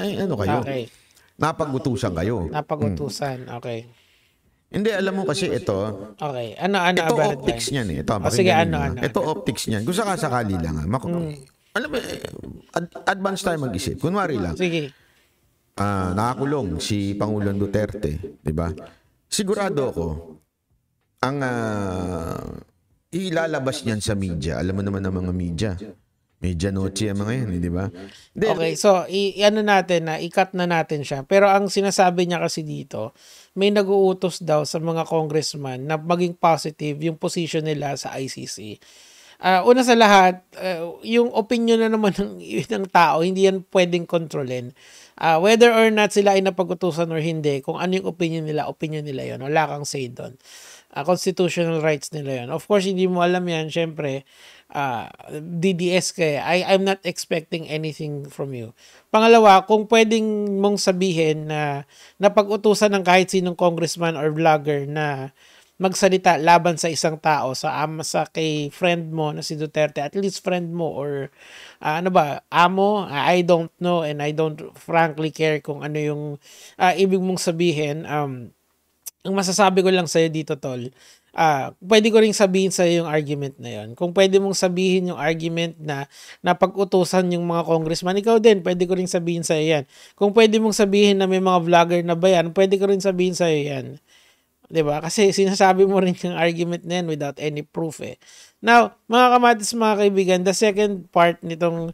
ay ano kayo? Okay. Napag-utusan kayo. Napag-utusan. Okay. Hindi, alam mo kasi ito. Okay. Ano Ito about it, optics niyan eh. Ito, sige, pakinggan ano, niyo, ano, ito ano. optics niyan. Kung sakasakali lang. Alam mo, advance tayo mag-isip. Kunwari lang. Sige. Nakakulong si Pangulong Duterte, di ba? Sigurado ako, ang ilalabas niyan sa media, alam mo naman ng mga media, media noche ang mga yan, di ba? Okay, so ano natin na i-cut na natin siya. Pero ang sinasabi niya kasi dito, may nag-uutos daw sa mga congressman na maging positive yung position nila sa ICC. Una sa lahat, yung opinion na naman ng tao, hindi yan pwedeng kontrolin. Whether or not sila ay napag-utusan or hindi, kung ano yung opinion nila yun. Wala kang say doon. Constitutional rights nila yun. Of course, hindi mo alam yan. Siyempre, DDS kaya. I'm not expecting anything from you. Pangalawa, kung pwedeng mong sabihin na napag-utusan ng kahit sinong congressman or vlogger na magsalita laban sa isang tao sa kay friend mo na si Duterte, at least friend mo or amo, I don't know and I don't frankly care kung ano yung ibig mong sabihin. Ang masasabi ko lang sa'yo dito, tol, pwede ko ring sabihin sa'yo yung argument na yon. Kung pwede mong sabihin yung argument na napag-utusan yung mga congressman, ikaw din, pwede ko ring sabihin sa'yo yan. Kung pwede mong sabihin na may mga vlogger na ba yan, pwede ko rin sabihin sa'yo yan. Diba? Kasi sinasabi mo rin yung argument na yan without any proof eh. Now, mga kamatis, mga kaibigan, the second part nitong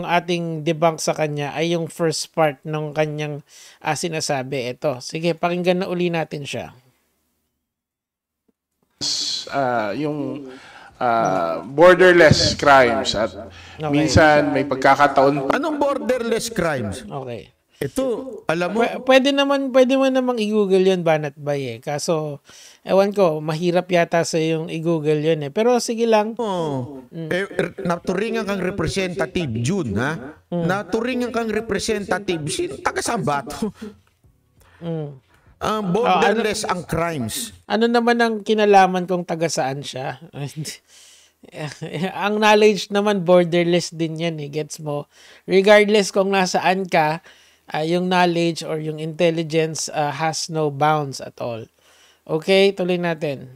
ating debunk sa kanya ay yung first part ng kanyang sinasabi. Ito, sige, pakinggan na uli natin siya. Yung borderless crimes at minsan may pagkakataon. Anong borderless crimes? Okay. Ito, alam mo, pwede mo namang i-google yun, Banat Bay eh. Kaso, ewan ko, mahirap yata sa yung i-google yun eh. Pero sige lang. Naturingan kang representative, June, ha? Naturingan kang representative, taga saan ba ito? Borderless ang crimes. Ano naman ang kinalaman kung taga saan siya? Ang knowledge naman, borderless din yan eh. Gets mo? Regardless kung nasaan ka, yung knowledge or yung intelligence has no bounds at all. Okay, tuloy natin.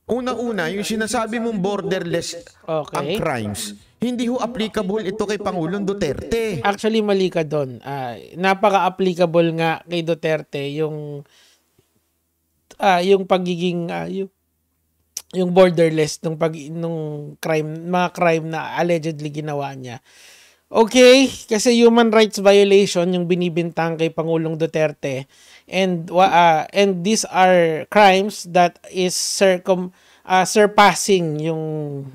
Una-una, yung sinasabi mong borderless ang crimes, hindi ho applicable ito kay Pangulong Duterte. Actually, mali ka doon. Napaka-applicable nga kay Duterte yung pagiging yung borderless nung crime, mga crime na allegedly ginawa niya. Okay, kasi human rights violation yung binibintang kay Pangulong Duterte, and these are crimes that is surpassing yung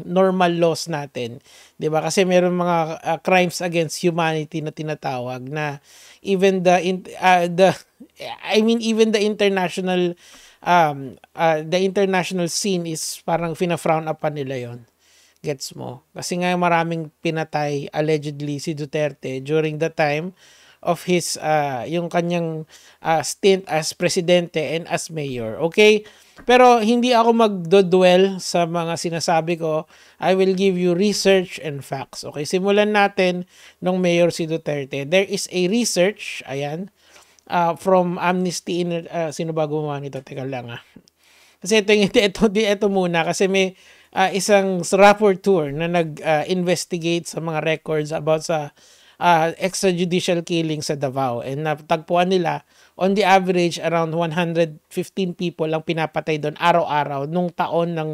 normal laws natin, 'di ba? Kasi meron mga crimes against humanity na tinatawag na even even the international scene is parang fina-frown upon nila 'yon. Gets mo? Kasi nga maraming pinatay allegedly si Duterte during the time of his yung kanyang stint as presidente and as mayor. Okay? Pero hindi ako magdodwell sa mga sinasabi ko. I will give you research and facts. Okay? Simulan natin nung mayor si Duterte. There is a research, ayan, from Amnesty. Sino ba gumawa nito? Teka lang Kasi ito muna. Kasi may isang rapporteur na nag-investigate sa mga records about sa extrajudicial killing sa Davao, and natagpuan nila on the average around 115 people ang pinapatay doon araw-araw nung taon ng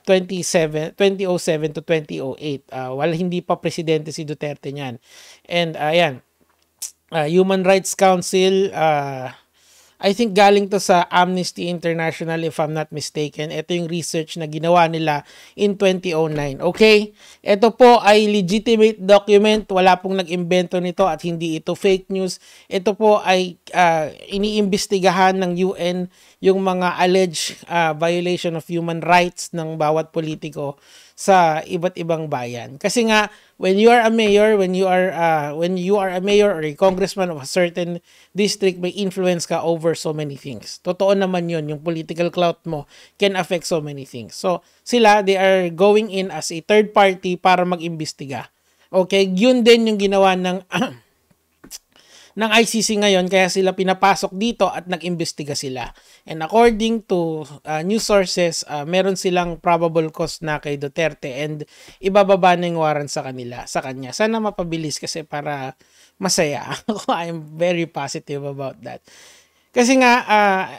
2007 to 2008 while hindi pa presidente si Duterte niyan. And Human Rights Council, I think galing to sa Amnesty International if I'm not mistaken. Ito yung research na ginawa nila in 2009. Okay? Ito po ay legitimate document. Wala pong nag-imbento nito at hindi ito fake news. Ito po ay iniimbestigahan ng UN yung mga alleged violation of human rights ng bawat politiko sa iba't ibang bayan. Kasi nga, when you are a mayor or a congressman of a certain district, may influence ka over so many things. Totoo naman yun, yung political clout mo can affect so many things. So, they are going in as a third party para mag-imbestiga. Okay, yun din yung ginawa ng ng ICC ngayon, kaya sila pinapasok dito at nag-imbestiga sila. And according to news sources, meron silang probable cause na kay Duterte and ibababa na yung warrant sa kanya. Sana mapabilis kasi para masaya. I'm very positive about that. Kasi nga,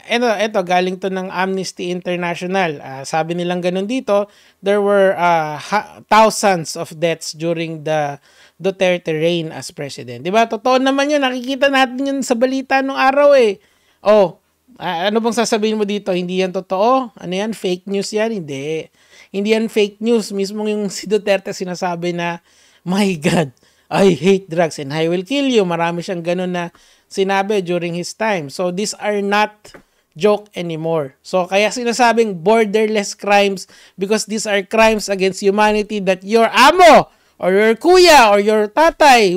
ito galing to ng Amnesty International. Sabi nilang ganun dito, there were thousands of deaths during the Duterte reign as president. Diba? Totoo naman yun. Nakikita natin yun sa balita nung araw eh. Ano bang sasabihin mo dito? Hindi yan totoo? Ano yan? Fake news yan? Hindi. Hindi yan fake news. Mismo yung si Duterte sinasabi na, my God, I hate drugs and I will kill you. Marami siyang ganun na sinabi during his time. So these are not joke anymore. So kaya sinasabing borderless crimes because these are crimes against humanity that your amo or your kuya or your tatay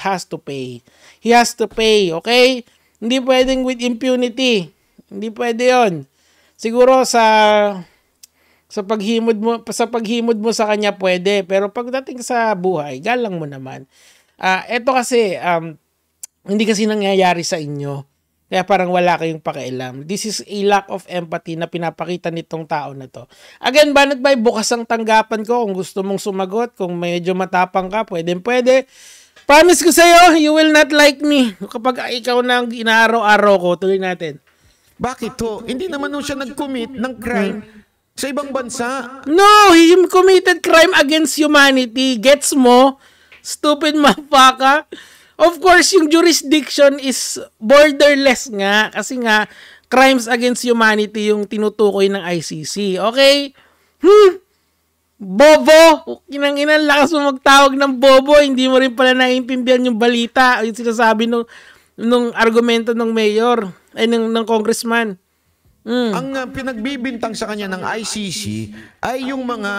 has to pay. He has to pay, okay? Hindi pwedeng with impunity. Hindi pwede 'yon. Siguro sa paghimod mo sa kanya pwede, pero pagdating sa buhay, galang mo naman. Ito kasi hindi kasi nangyayari sa inyo. Kaya parang wala kayong pakialam. This is a lack of empathy na pinapakita nitong tao na to. Again, Banat Bay, bukas ang tanggapan ko. Kung gusto mong sumagot, kung medyo matapang ka, pwede. Promise ko sa'yo, you will not like me. Kapag ikaw na ang inaaraw-araw ko, tuloy natin. Bakit to? Hindi naman siya nag-commit ng crime sa ibang bansa. No, he committed crime against humanity. Gets mo? Stupid motherfucker. Of course, yung jurisdiction is borderless nga. Kasi nga, crimes against humanity yung tinutukoy ng ICC. Okay? Bobo! Kinang-inan, lakas mo magtawag ng bobo. Hindi mo rin pala naiintindihan yung balita. Yung sinasabi nung argumento ng mayor. Ay, ng congressman. Ang pinagbibintang sa kanya ng ICC ay yung mga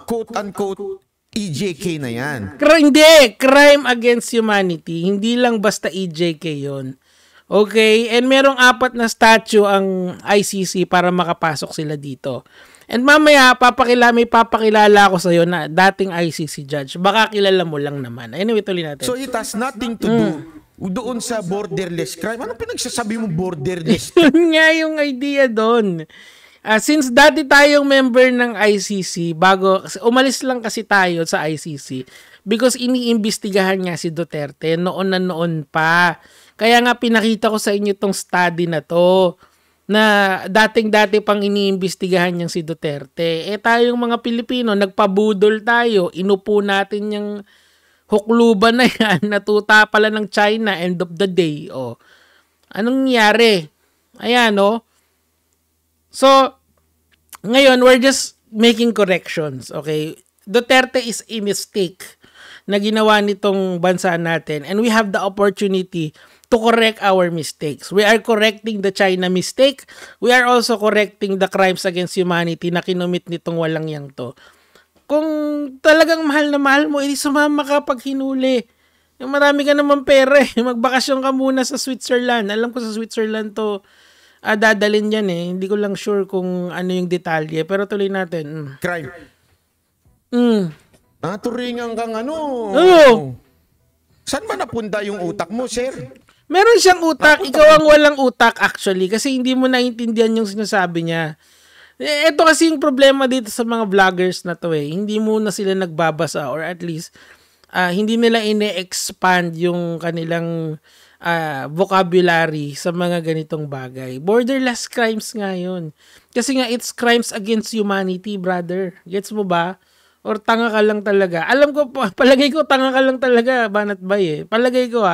quote-unquote EJK na yan. Hindi! Crime against humanity. Hindi lang basta EJK yon. Okay? And merong 4 na statue ang ICC para makapasok sila dito. And mamaya, may papakilala ako sa'yo na dating ICC judge. Baka kilala mo lang naman. Anyway, tuloy natin. So it has nothing to do doon sa borderless crime. Ano pinagsasabi mo borderless? Yun nga yung idea doon. Since dati tayong member ng ICC, umalis lang kasi tayo sa ICC because iniimbestigahan nga si Duterte noon pa. Kaya nga pinakita ko sa inyo tong study na to na dating-dati pang iniimbestigahan niyang si Duterte. Tayong mga Pilipino, nagpabudol tayo, inupo natin yung hukluban na yan, natuta pala ng China, end of the day. Anong nangyari? Ayan, So, ngayon, we're just making corrections, okay? Duterte is a mistake na ginawa nitong bansa natin and we have the opportunity to correct our mistakes. We are correcting the China mistake. We are also correcting the crimes against humanity na kinumit nitong walang yang to. Kung talagang mahal na mahal mo, edi sumama ka pag hinuli. Marami ka naman pera eh. Magbakasyon ka muna sa Switzerland. Alam ko sa Switzerland to dadalhin yan eh. Hindi ko lang sure kung ano yung detalye. Pero tuloy natin. Crime. Turingan kang ano. Saan ba napunta yung utak mo, sir? Meron siyang utak. Ikaw ang walang utak actually. Kasi hindi mo naintindihan yung sinasabi niya. Ito kasi yung problema dito sa mga vloggers na to eh. Hindi mo na sila nagbabasa or at least hindi nila ine-expand yung kanilang vocabulary sa mga ganitong bagay. Borderless crimes nga yun. Kasi nga it's crimes against humanity, brother. Gets mo ba? Or tanga ka lang talaga. Alam ko, palagay ko tanga ka lang talaga, Banat Bay eh. Palagay ko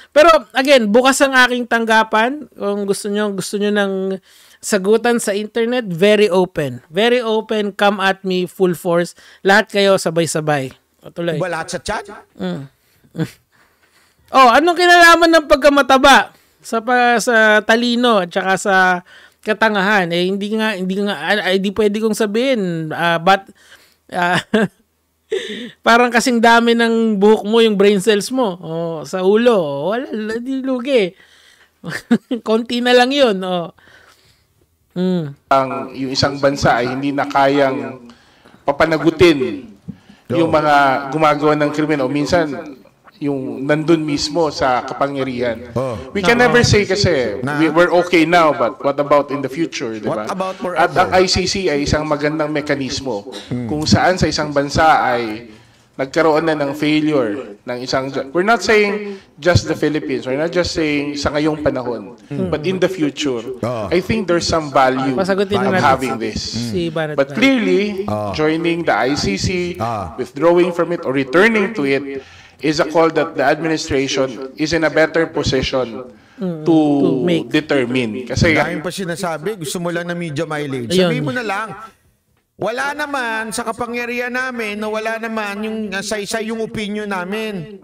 Pero again, bukas ang aking tanggapan. Kung gusto nyo ng sagutan sa internet, very open. Very open, come at me full force. Lahat kayo sabay-sabay. Tuloy. Ba lahat sa chat? Anong kinalaman ng pagkamataba sa talino at saka sa katangahan? Hindi pwede kong sabihin. But parang kasing dami ng buhok mo, yung brain cells mo sa ulo. Wala, di lugi. Konti na lang yun. Yung isang bansa ay hindi na kayang papanagutin yung mga gumagawa ng krimen o minsan yung nandun mismo sa kapangyarihan. Oh. We can never say kasi we're okay now, but what about in the future, di ba? What about forever? At ang ICC ay isang magandang mekanismo kung saan sa isang bansa ay nagkaroon na ng failure ng isang... We're not saying just the Philippines. We're not just saying sa ngayong panahon. But in the future, I think there's some value Pasagutin of natin having this. si Banat But clearly, joining the ICC, withdrawing from it, or returning to it, is a call that the administration is in a better position to determine. Kasi Dahil pa sinasabi, gusto mo lang na media mileage. Ayun. Sabihin mo na lang, wala naman sa kapangyarihan namin na wala naman yung saysay yung opinion namin.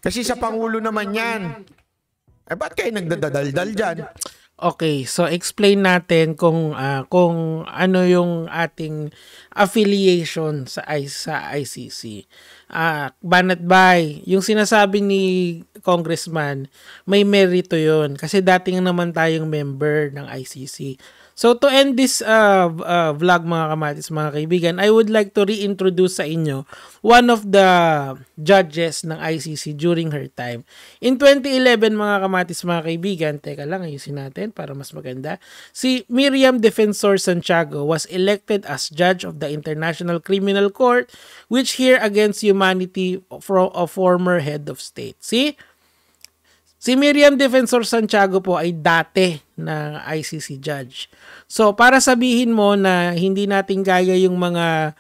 Kasi sa Pangulo naman yan. Eh, ba't kayo nagdadaldal dyan? Okay, so explain natin kung ano yung ating affiliation sa ICC. Banat Bay, yung sinasabi ni Congressman, may merito yun kasi dating naman tayong member ng ICC. So to end this vlog mga kamatis, mga kaibigan, I would like to reintroduce sa inyo one of the judges ng ICC during her time. In 2011 mga kamatis, mga kaibigan, teka lang, ayusin natin para mas maganda. Si Miriam Defensor Santiago was elected as judge of the International Criminal Court, which hear against humanity from a former head of state. See? Si Miriam Defensor Santiago po ay dati na ICC judge. So, para sabihin mo na hindi natin gaya yung mga...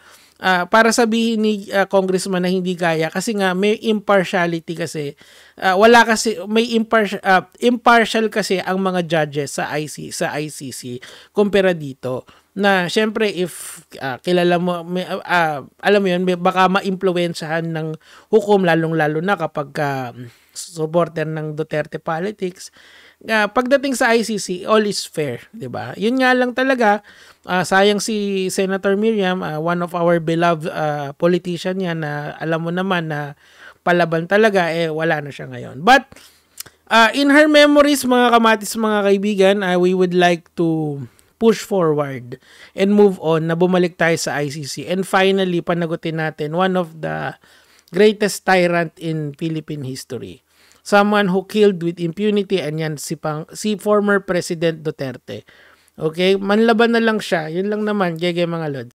para sabihin ni Congressman na hindi gaya kasi nga may impartiality kasi. Wala kasi... May impartial kasi ang mga judges sa ICC kumpara dito. Na syempre if kilala mo alam mo yun, baka maimpluwensyahan ng hukom lalong-lalo na kapag supporter ng Duterte politics. Pagdating sa ICC, all is fair, 'di ba? Yun nga lang talaga, sayang si Senator Miriam, one of our beloved politician yan na alam mo naman na palaban talaga, wala na siya ngayon. But in her memories, mga kamatis, mga kaibigan, we would like to push forward and move on na bumalik tayo sa ICC. And finally, panagutin natin one of the greatest tyrant in Philippine history. Someone who killed with impunity, and yan si former President Duterte. Okay? Manlaban na lang siya. Yun lang naman, gege mga lod.